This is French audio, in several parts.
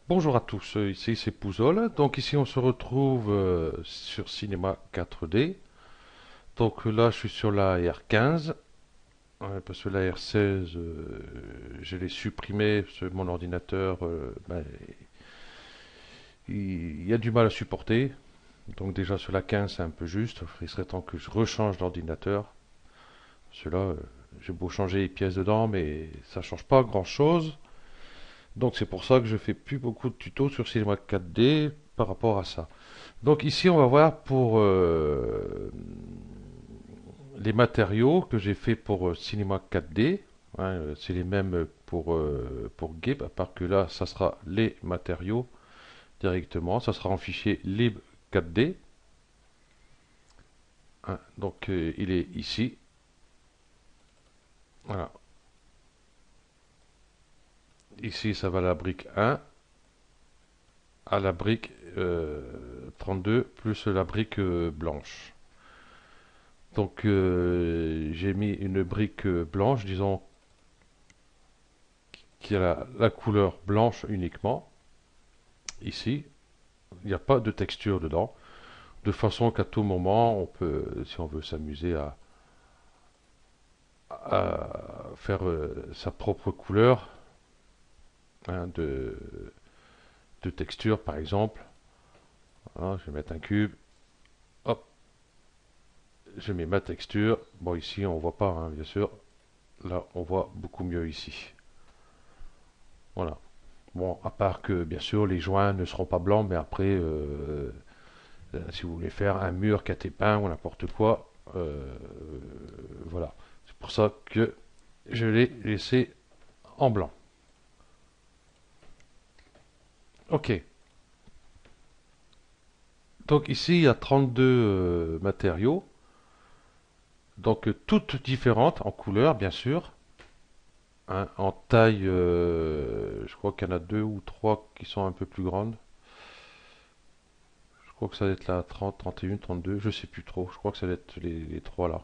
Bonjour à tous, ici c'est Pouzol. Donc ici on se retrouve sur Cinéma 4D. Donc là je suis sur la R15, parce que la R16 je l'ai supprimé parce que mon ordinateur il y a du mal à supporter. Donc déjà sur la 15 c'est un peu juste, il serait temps que je rechange d'ordinateur. Cela, j'ai beau changer les pièces dedans mais ça change pas grand chose. Donc c'est pour ça que je fais plus beaucoup de tutos sur Cinéma 4D par rapport à ça. Donc ici, on va voir pour les matériaux que j'ai fait pour Cinema 4D. Hein, c'est les mêmes pour GIMP, à part que là, ça sera les matériaux directement. Ça sera en fichier lib 4D. Hein, donc il est ici. Voilà. Ici, ça va à la brique 1, à la brique 32, plus la brique blanche. Donc j'ai mis une brique blanche, disons, qui a la couleur blanche uniquement. Ici, il n'y a pas de texture dedans. De façon qu'à tout moment, on peut, si on veut s'amuser à faire sa propre couleur, hein, de texture par exemple. Hein, je vais mettre un cube. Hop, je mets ma texture. Bon, ici, on voit pas, hein, bien sûr. Là, on voit beaucoup mieux ici. Voilà. Bon, à part que, bien sûr, les joints ne seront pas blancs, mais après, si vous voulez faire un mur catépeint ou n'importe quoi, voilà. C'est pour ça que je l'ai laissé en blanc. Ok. Donc ici, il y a 32 matériaux. Donc toutes différentes en couleur, bien sûr. Hein, en taille, je crois qu'il y en a deux ou trois qui sont un peu plus grandes. Je crois que ça va être la 30, 31, 32, je sais plus trop. Je crois que ça va être les trois là.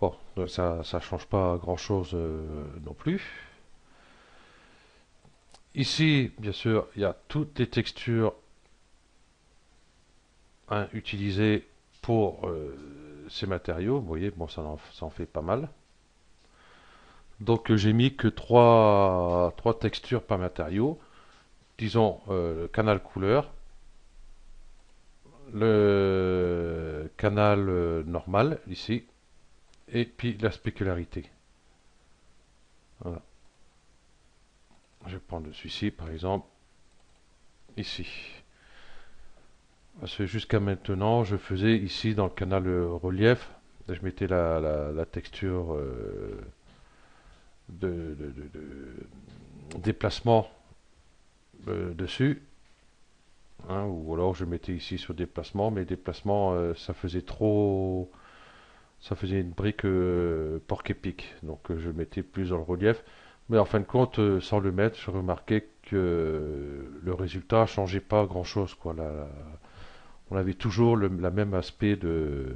Bon, ça change pas grand-chose non plus. Ici, bien sûr, il y a toutes les textures, hein, utilisées pour ces matériaux. Vous voyez, bon, ça en fait pas mal. Donc j'ai mis que trois textures par matériau. Disons le canal couleur, le canal normal ici, et puis la spécularité. Voilà. Je vais prendre celui-ci par exemple, ici. Parce que jusqu'à maintenant, je faisais ici dans le canal relief, je mettais la texture de déplacement dessus. Hein, ou alors je mettais ici sur déplacement, mais déplacement, ça faisait trop. Ça faisait une brique porc-épic. Donc je mettais plus dans le relief. Mais en fin de compte, sans le mettre, je remarquais que le résultat changeait pas grand-chose, quoi. On avait toujours la même aspect de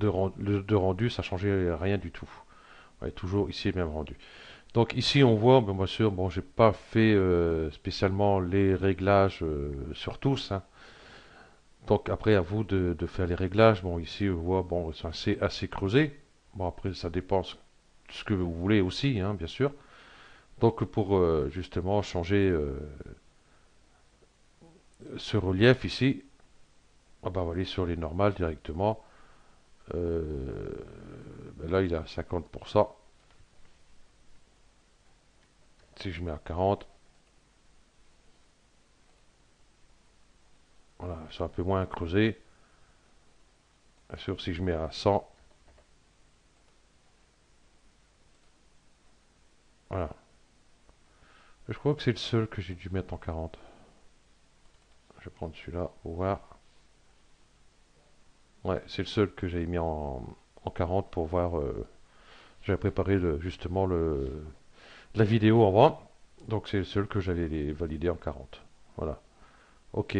rendu, ça changeait rien du tout. On avait toujours ici le même rendu. Donc ici on voit, ben, bien sûr, bon, j'ai pas fait spécialement les réglages sur tous, hein. Donc après à vous de faire les réglages. Bon ici on voit, bon, c'est assez creusé. Bon après ça dépend de ce que vous voulez aussi, hein, bien sûr. Donc pour justement changer ce relief ici, ah ben, on va aller sur les normales directement. Euh, ben là il est à 50%. Si je mets à 40, voilà, c'est un peu moins creusé. Bien sûr, si je mets à 100, voilà. Je crois que c'est le seul que j'ai dû mettre en 40. Je vais prendre celui-là pour voir. Ouais, c'est le seul que j'ai mis en 40 pour voir. J'avais préparé justement la vidéo avant. Donc c'est le seul que j'avais validé en 40. Voilà. Ok.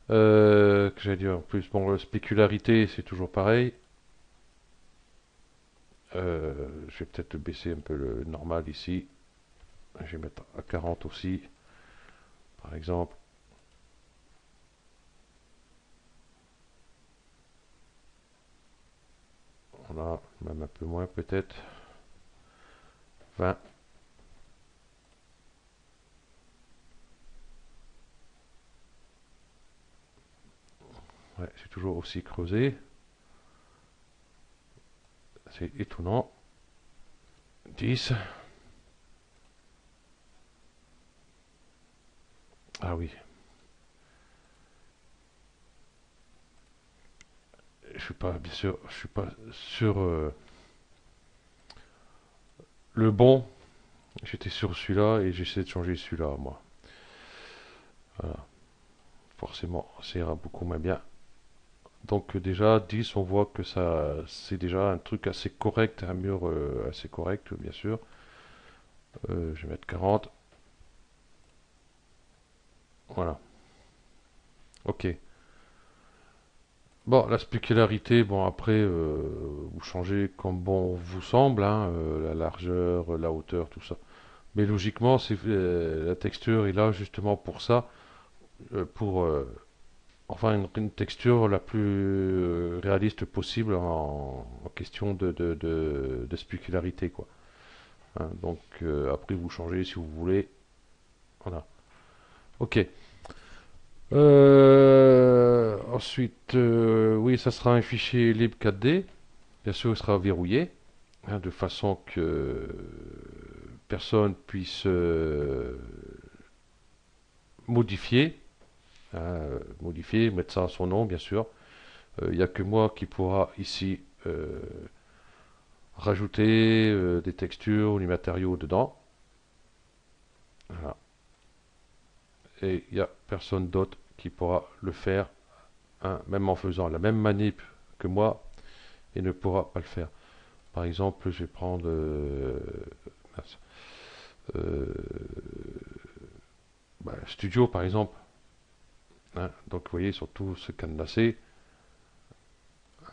Que j'allais dire en plus. Bon, la spécularité, c'est toujours pareil. Je vais peut-être baisser un peu le normal ici. Je vais mettre à 40 aussi, par exemple. Voilà, même un peu moins peut-être. 20. Ouais, c'est toujours aussi creusé. C'est étonnant. 10. Ah oui. Je suis pas, bien sûr, je suis pas sur le bon. J'étais sur celui-là et j'essaie de changer celui-là, moi. Voilà. Forcément, ça ira beaucoup moins bien. Donc déjà, 10, on voit que ça, c'est déjà un truc assez correct, un mur assez correct, bien sûr. Je vais mettre 40. Voilà. Ok. Bon, la spécularité, bon après, vous changez comme bon vous semble, hein, la largeur, la hauteur, tout ça. Mais logiquement, c'est la texture est là justement pour ça, pour enfin une texture la plus réaliste possible en question de spécularité, quoi. Hein, donc après, vous changez si vous voulez. Voilà. Ok. Ensuite, oui, ça sera un fichier libre 4D. Bien sûr, il sera verrouillé, hein, de façon que personne puisse modifier, hein, modifier, mettre ça à son nom, bien sûr. Il n'y a que moi qui pourra ici rajouter des textures ou des matériaux dedans. Voilà. Et il n'y a personne d'autre qui pourra le faire, hein, même en faisant la même manip que moi, et ne pourra pas le faire. Par exemple, je vais prendre euh, Studio, par exemple. Hein. Donc, vous voyez, ils sont tous cadenassés.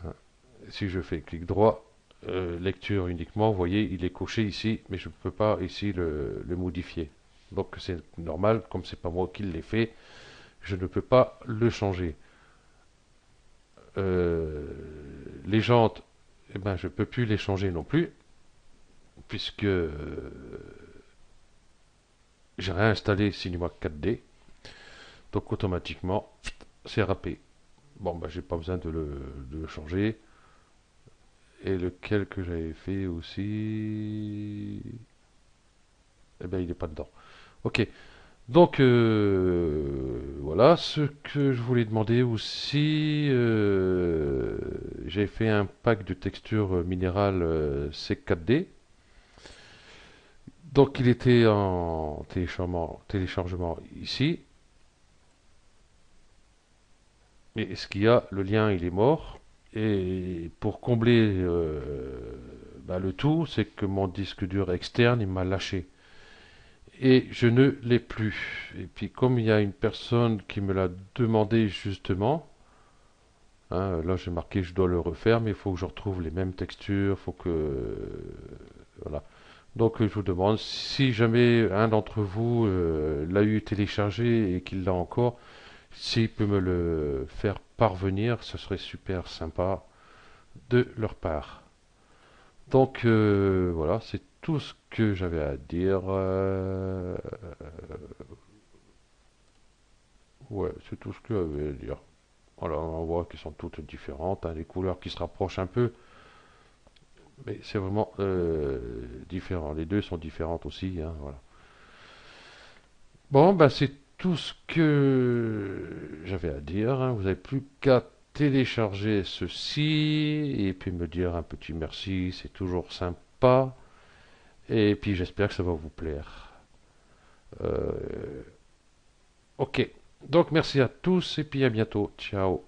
Hein. Si je fais clic droit, lecture uniquement, vous voyez, il est coché ici, mais je ne peux pas ici le modifier. Donc, c'est normal, comme c'est pas moi qui l'ai fait, je ne peux pas le changer. Euh, les jantes, eh ben, je ne peux plus les changer non plus, puisque j'ai réinstallé Cinema 4D, donc automatiquement, c'est râpé. Bon, bah, j'ai pas besoin de le changer. Et lequel que j'avais fait aussi, eh ben, il n'est pas dedans. Ok, donc voilà, ce que je voulais demander aussi, j'ai fait un pack de textures minérales C4D. Donc il était en téléchargement ici. Et ce qu'il y a, le lien il est mort. Et pour combler le tout, c'est que mon disque dur externe il m'a lâché. Et je ne l'ai plus. Et puis comme il y a une personne qui me l'a demandé justement, hein, là j'ai marqué je dois le refaire, mais il faut que je retrouve les mêmes textures, faut que voilà. Donc je vous demande si jamais un d'entre vous l'a eu téléchargé et qu'il l'a encore, s'il peut me le faire parvenir, ce serait super sympa de leur part. Donc voilà, c'est tout ce que j'avais à dire. Ouais, c'est tout ce que j'avais à dire. Voilà, on voit qu'elles sont toutes différentes, hein, les couleurs qui se rapprochent un peu, mais c'est vraiment différent. Les deux sont différentes aussi, hein, voilà. Bon, bah c'est tout ce que j'avais à dire, hein. Vous n'avez plus qu'à télécharger ceci et puis me dire un petit merci, c'est toujours sympa. Et puis j'espère que ça va vous plaire. Ok, donc merci à tous et puis à bientôt. Ciao.